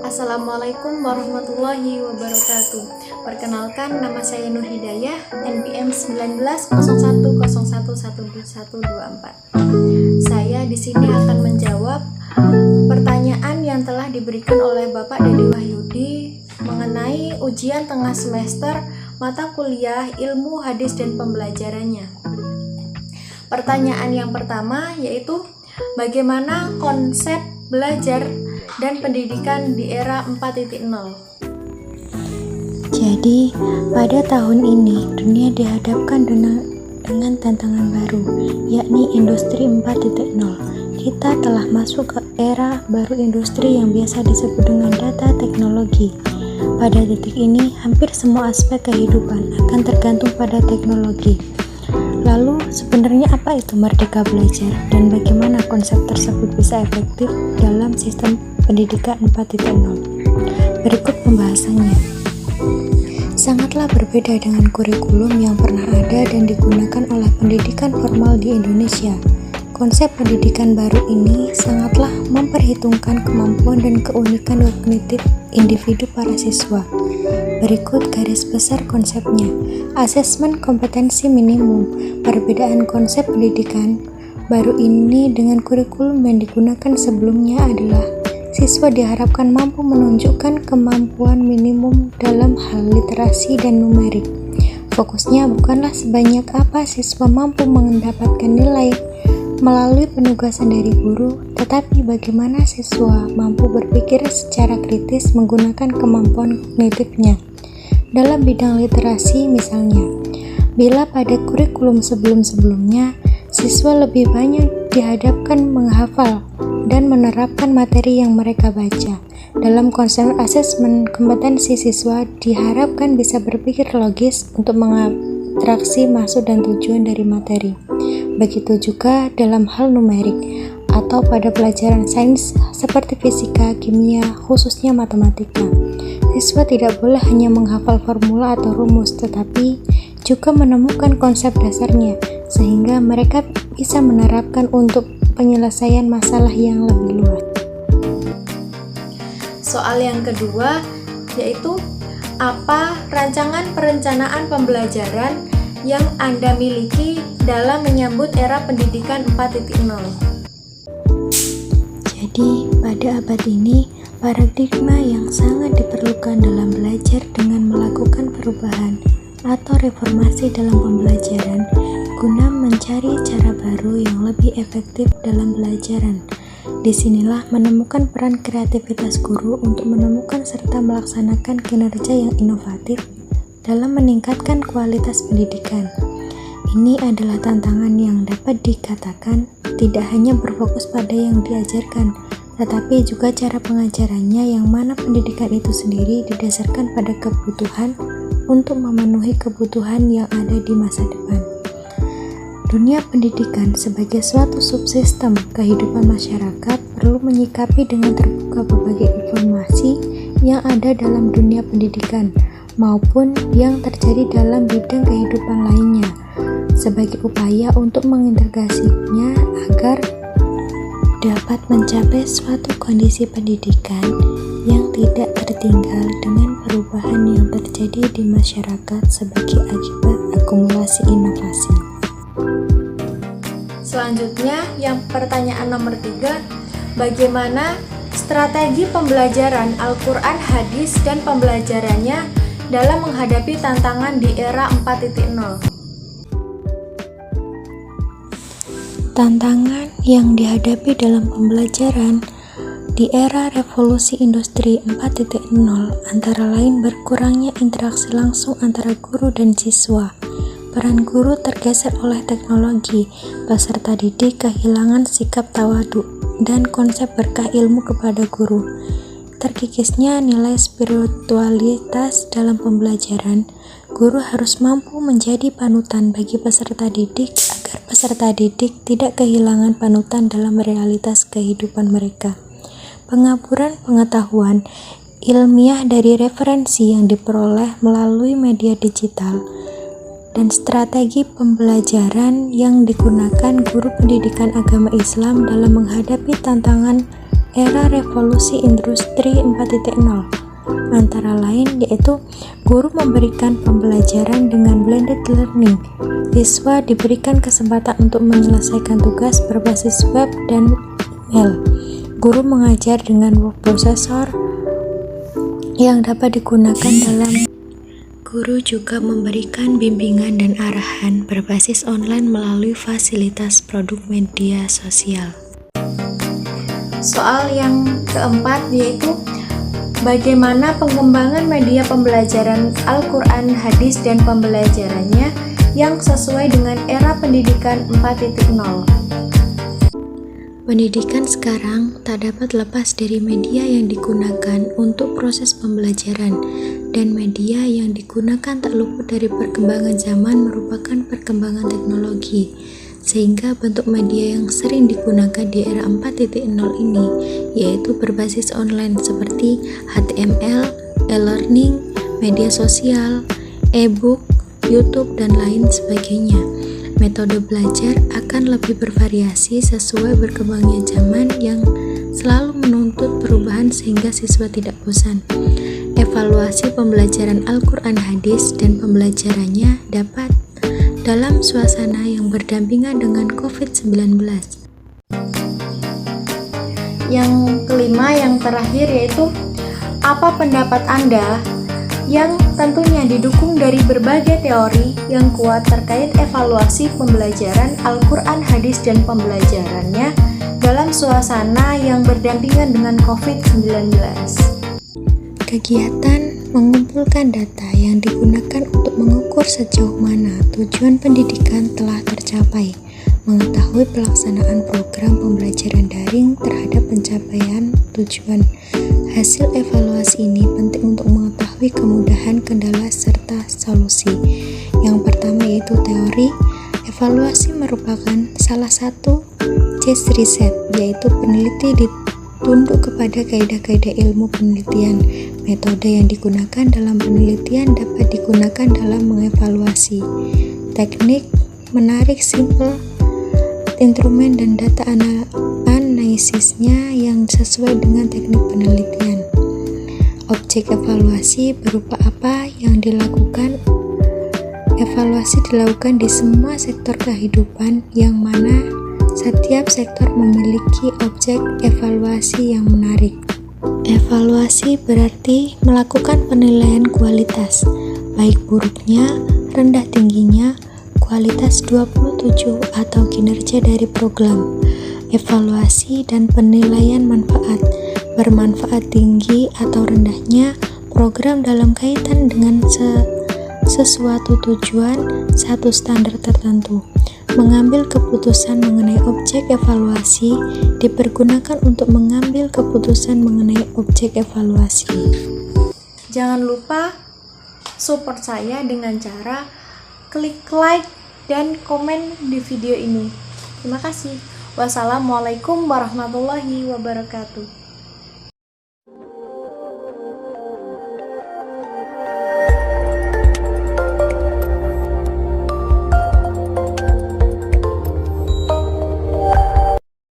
Assalamualaikum warahmatullahi wabarakatuh. Perkenalkan, nama saya Nur Hidayah, NPM 1901011124. Saya di sini akan menjawab pertanyaan yang telah diberikan oleh Bapak Dedi Wahyudi mengenai ujian tengah semester mata kuliah Ilmu Hadis dan Pembelajarannya. Pertanyaan yang pertama yaitu bagaimana konsep belajar dan pendidikan di era 4.0. Jadi, pada tahun ini dunia dihadapkan dengan tantangan baru, yakni industri 4.0. Kita telah masuk ke era baru industri yang biasa disebut dengan data teknologi. Pada detik ini, hampir semua aspek kehidupan akan tergantung pada teknologi. Lalu, sebenarnya apa itu merdeka belajar dan bagaimana konsep tersebut bisa efektif dalam sistem pendidikan 4.0? Berikut pembahasannya. Sangatlah berbeda dengan kurikulum yang pernah ada dan digunakan oleh pendidikan formal di Indonesia. Konsep pendidikan baru ini sangatlah memperhitungkan kemampuan dan keunikan kognitif individu para siswa. Berikut garis besar konsepnya. Asesmen kompetensi minimum. Perbedaan konsep pendidikan baru ini dengan kurikulum yang digunakan sebelumnya adalah siswa diharapkan mampu menunjukkan kemampuan minimum dalam hal literasi dan numerik. Fokusnya bukanlah sebanyak apa siswa mampu mendapatkan nilai melalui penugasan dari guru, tetapi bagaimana siswa mampu berpikir secara kritis menggunakan kemampuan kognitifnya. Dalam bidang literasi misalnya, bila pada kurikulum sebelum-sebelumnya, siswa lebih banyak dihadapkan menghafal dan menerapkan materi yang mereka baca. Dalam konsep asesmen kompetensi, siswa diharapkan bisa berpikir logis untuk mengabstraksi maksud dan tujuan dari materi. Begitu juga dalam hal numerik atau pada pelajaran sains seperti fisika, kimia, khususnya matematika. Siswa tidak boleh hanya menghafal formula atau rumus, tetapi juga menemukan konsep dasarnya, sehingga mereka bisa menerapkan untuk penyelesaian masalah yang lebih luas. Soal yang kedua yaitu apa rancangan perencanaan pembelajaran yang Anda miliki dalam menyambut era pendidikan 4.0. Jadi, pada abad ini, paradigma yang sangat diperlukan dalam belajar dengan melakukan perubahan atau reformasi dalam pembelajaran guna mencari cara baru yang lebih efektif dalam pelajaran. Disinilah menemukan peran kreativitas guru untuk menemukan serta melaksanakan kinerja yang inovatif dalam meningkatkan kualitas pendidikan. Ini adalah tantangan yang dapat dikatakan tidak hanya berfokus pada yang diajarkan, tetapi juga cara pengajarannya, yang mana pendidikan itu sendiri didasarkan pada kebutuhan untuk memenuhi kebutuhan yang ada di masa depan. Dunia pendidikan sebagai suatu subsistem kehidupan masyarakat perlu menyikapi dengan terbuka berbagai informasi yang ada dalam dunia pendidikan maupun yang terjadi dalam bidang kehidupan lainnya, sebagai upaya untuk mengintegrasinya agar dapat mencapai suatu kondisi pendidikan yang tidak tertinggal dengan perubahan yang terjadi di masyarakat sebagai akibat akumulasi inovasi. Selanjutnya, yang pertanyaan nomor 3, bagaimana strategi pembelajaran Al-Quran, hadis, dan pembelajarannya dalam menghadapi tantangan di era 4.0? Tantangan yang dihadapi dalam pembelajaran di era revolusi industri 4.0 antara lain berkurangnya interaksi langsung antara guru dan siswa. Peran guru tergeser oleh teknologi, peserta didik kehilangan sikap tawadu dan konsep berkah ilmu kepada guru. Terkikisnya nilai spiritualitas dalam pembelajaran, guru harus mampu menjadi panutan bagi peserta didik agar peserta didik tidak kehilangan panutan dalam realitas kehidupan mereka. Pengaburan pengetahuan ilmiah dari referensi yang diperoleh melalui media digital dan strategi pembelajaran yang digunakan guru pendidikan agama Islam dalam menghadapi tantangan era revolusi industri 4.0. Antara lain yaitu guru memberikan pembelajaran dengan blended learning. Siswa diberikan kesempatan untuk menyelesaikan tugas berbasis web dan email. Guru mengajar dengan word processor yang dapat digunakan dalam. Guru juga memberikan bimbingan dan arahan berbasis online melalui fasilitas produk media sosial. Soal yang keempat yaitu bagaimana pengembangan media pembelajaran Al-Quran, hadis, dan pembelajarannya yang sesuai dengan era pendidikan 4.0. Pendidikan sekarang tak dapat lepas dari media yang digunakan untuk proses pembelajaran, dan media yang digunakan tak luput dari perkembangan zaman merupakan perkembangan teknologi, sehingga bentuk media yang sering digunakan di era 4.0 ini yaitu berbasis online seperti HTML, e-learning, media sosial, e-book, YouTube, dan lain sebagainya. Metode belajar akan lebih bervariasi sesuai berkembangnya zaman yang selalu menuntut perubahan sehingga siswa tidak bosan. Evaluasi pembelajaran Al-Quran, hadis, dan pembelajarannya dapat dalam suasana yang berdampingan dengan COVID-19. Yang kelima, yang terakhir yaitu apa pendapat Anda yang tentunya didukung dari berbagai teori yang kuat terkait evaluasi pembelajaran Al-Quran, hadis, dan pembelajarannya dalam suasana yang berdampingan dengan COVID-19. Kegiatan mengumpulkan data yang digunakan untuk mengukur sejauh mana tujuan pendidikan telah tercapai, mengetahui pelaksanaan program pembelajaran daring terhadap pencapaian tujuan. Hasil evaluasi ini penting untuk mengetahui kemudahan, kendala, serta solusi. Yang pertama yaitu teori. Evaluasi merupakan salah satu case riset, yaitu peneliti ditunduk kepada kaidah-kaidah ilmu penelitian. Metode yang digunakan dalam penelitian dapat digunakan dalam mengevaluasi. Teknik menarik sampel, instrumen, dan data analisisnya yang sesuai dengan teknik penelitian. Objek evaluasi berupa apa yang dilakukan? Evaluasi dilakukan di semua sektor kehidupan, yang mana setiap sektor memiliki objek evaluasi yang menarik. Evaluasi berarti melakukan penilaian kualitas, baik buruknya, rendah tingginya, kualitas 27 atau kinerja dari program. Evaluasi dan penilaian manfaat, bermanfaat tinggi atau rendahnya program dalam kaitan dengan sesuatu tujuan, satu standar tertentu. Mengambil keputusan mengenai objek evaluasi dipergunakan untuk mengambil keputusan mengenai objek evaluasi. Jangan lupa support saya dengan cara klik like dan komen di video ini. Terima kasih. Wassalamualaikum warahmatullahi wabarakatuh.